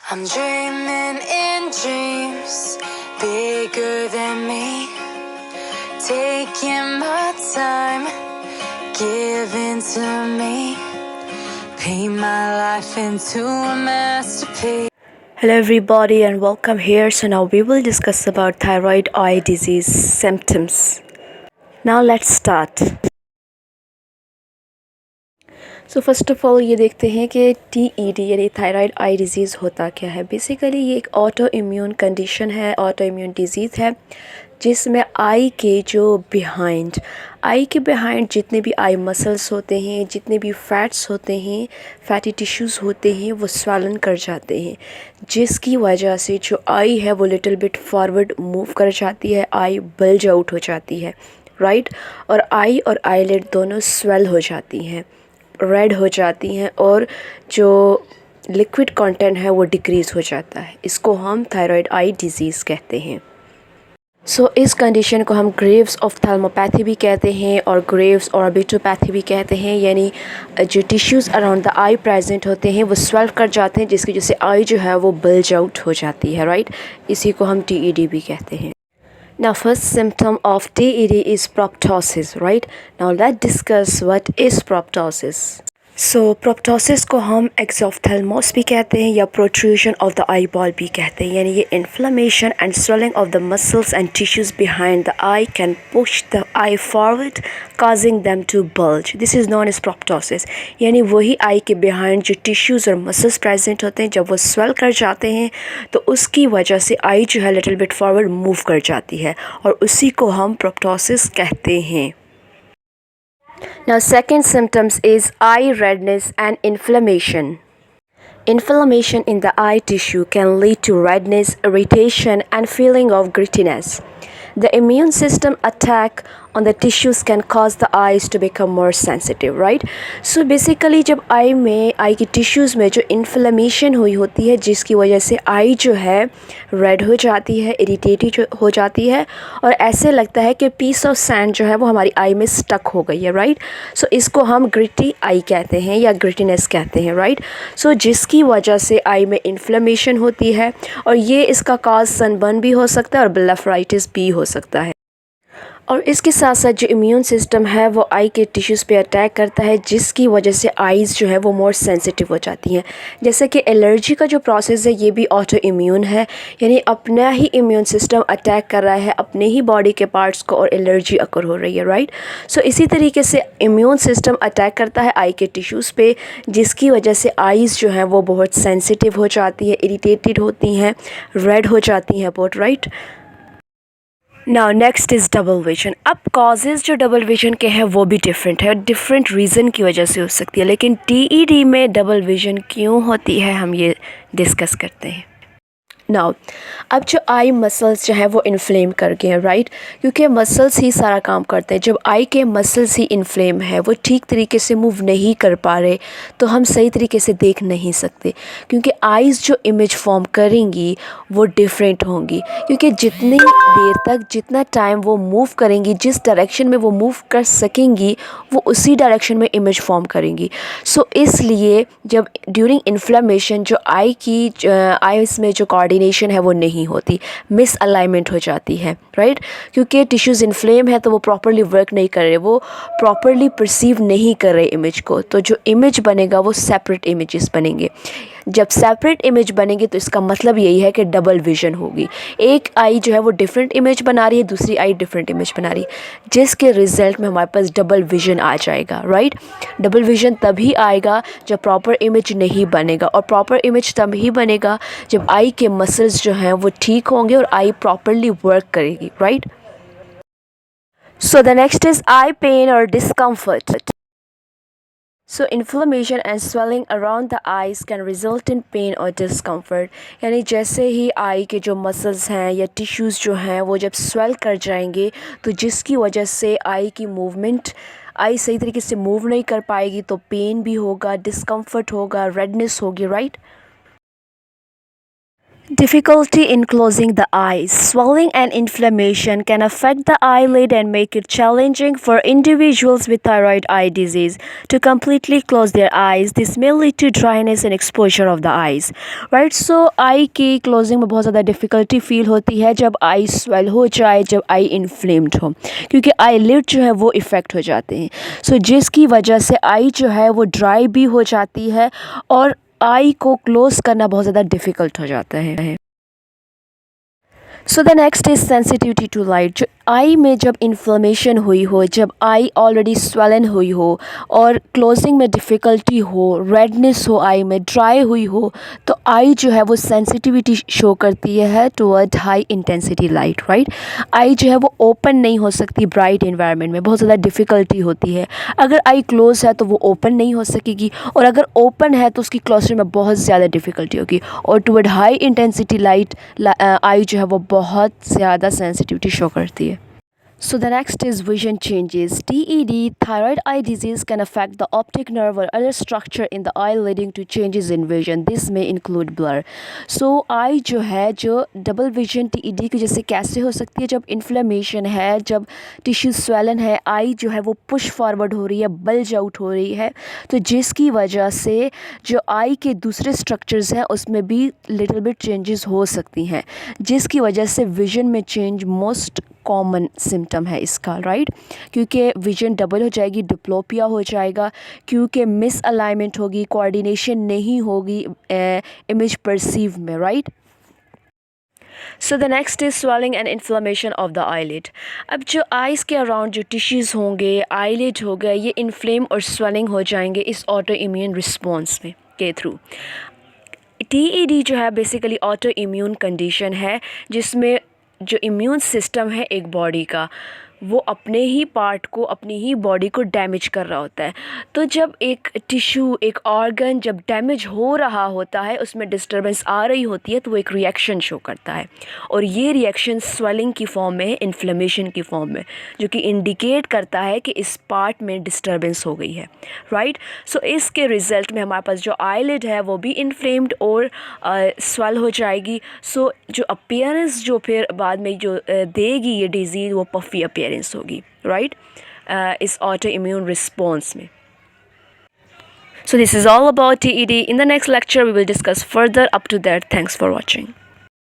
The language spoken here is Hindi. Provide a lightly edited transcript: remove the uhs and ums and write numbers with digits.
I'm dreaming in dreams bigger than me, taking my time, giving to me, paint my life into a masterpiece. Hello everybody and welcome here. So now we will discuss about thyroid eye disease symptoms. Now let's start. So first of all ये देखते हैं कि TED यानी थायराइड आई डिज़ीज़ होता क्या है। बेसिकली ये एक ऑटो इम्यून कंडीशन है, ऑटो इम्यून डिज़ीज़ है जिसमें आई के बिहाइंड जितने भी आई मसल्स होते हैं, जितने भी फैट्स होते हैं, फैटी टिश्यूज़ होते हैं, वो स्वेलन कर जाते हैं, जिसकी वजह से जो आई है वो लिटिल बिट फॉरवर्ड मूव कर जाती है, आई बल्ज आउट हो जाती है, राइट। और आई और आईलिड दोनों स्वेल हो जाती हैं, रेड हो जाती हैं और जो लिक्विड कंटेंट है वो डिक्रीज़ हो जाता है। इसको हम थायराइड आई डिज़ीज़ कहते हैं। सो इस कंडीशन को हम ग्रेव्स ऑफ्थेल्मोपैथी भी कहते हैं और ग्रेव्स ऑर्बिटोपैथी भी कहते हैं, यानी जो tissues around the I present होते हैं वो स्वेल कर जाते हैं, जिसकी वजह से आई जो है वो बल्ज आउट हो जाती है, राइट। इसी को हम TED भी कहते हैं। Now first symptom of TED is proptosis, right? Now let's discuss what is proptosis. So proptosis को हम एक्सोफ्थेल्मोस भी कहते हैं या protrusion of the eye ball भी कहते हैं, यानी ये inflammation and swelling of the muscles and tissues behind the eye can push the eye forward, causing them to bulge. This is known as proptosis. यानी वही आई के behind जो tissues और muscles present होते हैं, जब वो swell कर जाते हैं तो उसकी वजह से आई जो है little bit forward move कर जाती है और उसी को हम proptosis कहते हैं। Now second symptoms is eye redness and inflammation. Inflammation in the eye tissue can lead to redness, irritation and feeling of grittiness. The immune system attack on the tissues can cause the eyes to become more sensitive, right? So basically जब आई की टिश्यूज़ में जो इन्फ्लेमेशन हुई होती है, जिसकी वजह से आई जो है रेड हो जाती है, इरिटेटेड हो जाती है और ऐसे लगता है कि पीस ऑफ सैंड जो है वो हमारी आई में स्टक हो गई है, राइट। सो इसको हम ग्रिटी आई कहते हैं या ग्रिटीनेस कहते हैं, राइट। सो जिसकी वजह से आई में इन्फ्लेमेशन होती है और ये इसका काज सनबर्न भी हो सकता है और ब्लेफराइटिस भी हो सकता है। और इसके साथ साथ जो इम्यून सिस्टम है वो आई के टिश्यूज़ पे अटैक करता है, जिसकी वजह से आइज़ जो है वो मोर सेंसिटिव हो जाती हैं। जैसे कि एलर्जी का जो प्रोसेस है ये भी ऑटो इम्यून है, यानी अपना ही इम्यून सिस्टम अटैक कर रहा है अपने ही बॉडी के पार्ट्स को और एलर्जी अकर हो रही है, राइट। सो इसी तरीके से इम्यून सिस्टम अटैक करता है आई के टिश्यूज़ पे, जिसकी वजह से आइज़ जो हैं वो बहुत सेंसिटिव हो जाती है, इरिटेटेड होती हैं, रेड हो जाती हैं बहुत, right. Now next is double vision. अब कॉजेज़ जो डबल विजन के हैं वो भी डिफरेंट है, डिफरेंट रीज़न की वजह से हो सकती है, लेकिन TED में डबल विजन क्यों होती है हम ये डिस्कस करते हैं। नाउ अब जो आई मसल्स जो है वो इन्फ्लेम कर गए हैं, राइट, क्योंकि मसल्स ही सारा काम करते हैं। जब आई के मसल्स ही इन्फ्लेम है, वो ठीक तरीके से मूव नहीं कर पा रहे, तो हम सही तरीके से देख नहीं सकते, क्योंकि आइज़ जो इमेज फॉर्म करेंगी वो डिफरेंट होंगी, क्योंकि जितनी देर तक जितना टाइम वो मूव करेंगी, जिस डायरेक्शन में वो मूव कर सकेंगी वो उसी डायरेक्शन में इमेज फॉर्म करेंगी। सो इसलिए जब ड्यूरिंग इन्फ्लेमेशन जो आइज़ में जो कोऑर्डिनेशन है वो नहीं होती, मिस अलाइनमेंट हो जाती है, राइट, क्योंकि टिश्यूज़ इन्फ्लेम है तो वो प्रॉपरली वर्क नहीं कर रहे, वो प्रॉपरली परसीव नहीं कर रहे इमेज को, तो जो इमेज बनेगा वो सेपरेट इमेजेस बनेंगे। जब सेपरेट इमेज बनेंगे तो इसका मतलब यही है कि डबल विजन होगी, एक आई जो है वो डिफरेंट इमेज बना रही है, दूसरी आई डिफरेंट इमेज बना रही है, जिसके रिज़ल्ट में हमारे पास डबल विजन आ जाएगा, राइट। डबल विजन तभी आएगा जब प्रॉपर इमेज नहीं बनेगा, और प्रॉपर इमेज तभी बनेगा जब आई के मसल्स जो हैं वो ठीक होंगे और आई प्रॉपरली वर्क करेगी, right. So the next is eye pain और discomfort. So inflammation and swelling around the eyes can result in pain or discomfort. यानी जैसे ही आई के जो मसल्स हैं या टिश्यूज़ जो हैं वो जब स्वेल कर जाएंगे तो जिसकी वजह से आई की मूवमेंट, आई सही तरीके से मूव नहीं कर पाएगी, तो पेन भी होगा, डिस्कम्फर्ट होगा, रेडनेस होगी, right. Difficulty in closing the eyes. Swelling and inflammation can affect the eyelid and make it challenging for individuals with thyroid eye disease to completely close their eyes. This may lead to dryness and exposure of the eyes. Right? So eye की closing में बहुत ज़्यादा difficulty feel होती है जब eye swell हो जाए, जब eye inflamed हो, क्योंकि eyelid जो है वो affect हो जाते हैं. So जिसकी वजह से eye जो है वो dry भी हो जाती है और आई को क्लोज करना बहुत ज़्यादा डिफ़िकल्ट हो जाता है. So the next is sensitivity to light. जो आई में जब इन्फ्लेमेशन हुई हो, जब आई ऑलरेडी स्वेलन हुई हो और क्लोजिंग में डिफ़िकल्टी हो, रेडनेस हो, आई में ड्राई हुई हो, तो आई जो है वो सेंसिटिविटी शो करती है toward high intensity light. Right, eye जो है वो ओपन नहीं हो सकती ब्राइट इन्वायरमेंट में, बहुत ज़्यादा डिफ़िकल्टी होती है. अगर आई क्लोज है तो वो ओपन नहीं हो सकेगी, और अगर ओपन है तो उसकी क्लोजर में बहुत ज़्यादा डिफ़िकल्टी होगी, और टुवर्ड हाई इंटेंसिटी लाइट आई जो है वो बहुत ज़्यादा सेंसिटिविटी शो करती है. So the next is vision changes. TED, thyroid eye disease, can affect the optic nerve or other structure in the eye, leading to changes in vision. This may include blur. So eye जो है, जो डबल विजन TED की जैसे कैसे हो सकती है, जब इन्फ्लेमेशन है, जब टिश्यू स्वेलन है, आई जो है वो पुश फॉरवर्ड हो रही है, बल्ज आउट हो रही है, तो जिसकी वजह से जो आई के दूसरे स्ट्रक्चर्स हैं उसमें भी लिटिल बिट चेंजेस हो सकती हैं, जिसकी वजह से विजन में चेंज मोस्ट कॉमन सिम्टम है इसका. राइट, क्योंकि विजन डबल हो जाएगी, डिप्लोपिया हो जाएगा, क्योंकि मिस अलाइनमेंट होगी, कोऑर्डिनेशन नहीं होगी इमेज परसीव में. Right, so the next is swelling and inflammation of the eyelid. अब जो आइज़ के अराउंड जो टिश्यूज़ होंगे, आईलिड हो गए, ये इन्फ्लेम और स्वेलिंग हो जाएंगे इस ऑटो इम्यून रिस्पॉन्स में के थ्रू. TED जो है बेसिकली ऑटो इम्यून कंडीशन है, जिसमें जो इम्यून सिस्टम है एक बॉडी का, वो अपने ही पार्ट को, अपनी ही बॉडी को डैमेज कर रहा होता है. तो जब एक टिश्यू, एक ऑर्गन जब डैमेज हो रहा होता है, उसमें डिस्टर्बेंस आ रही होती है, तो वो एक रिएक्शन शो करता है, और ये रिएक्शन स्वेलिंग की फॉर्म में, इन्फ्लेमेशन की फॉर्म में, जो कि इंडिकेट करता है कि इस पार्ट में डिस्टर्बेंस हो गई है. राइट, सो इसके रिज़ल्ट में हमारे पास जो आईलिड है वो भी इन्फ्लेम्ड और स्वेल हो जाएगी. सो जो अपीयरेंस जो फिर बाद में जो देगी ये डिजीज़, वो पफी अपीयरेंस होगी. राइट, इस ऑटो इम्यून रिस्पॉन्स में. So this is all about TED. In the next lecture we will discuss further. Up to that, thanks for watching.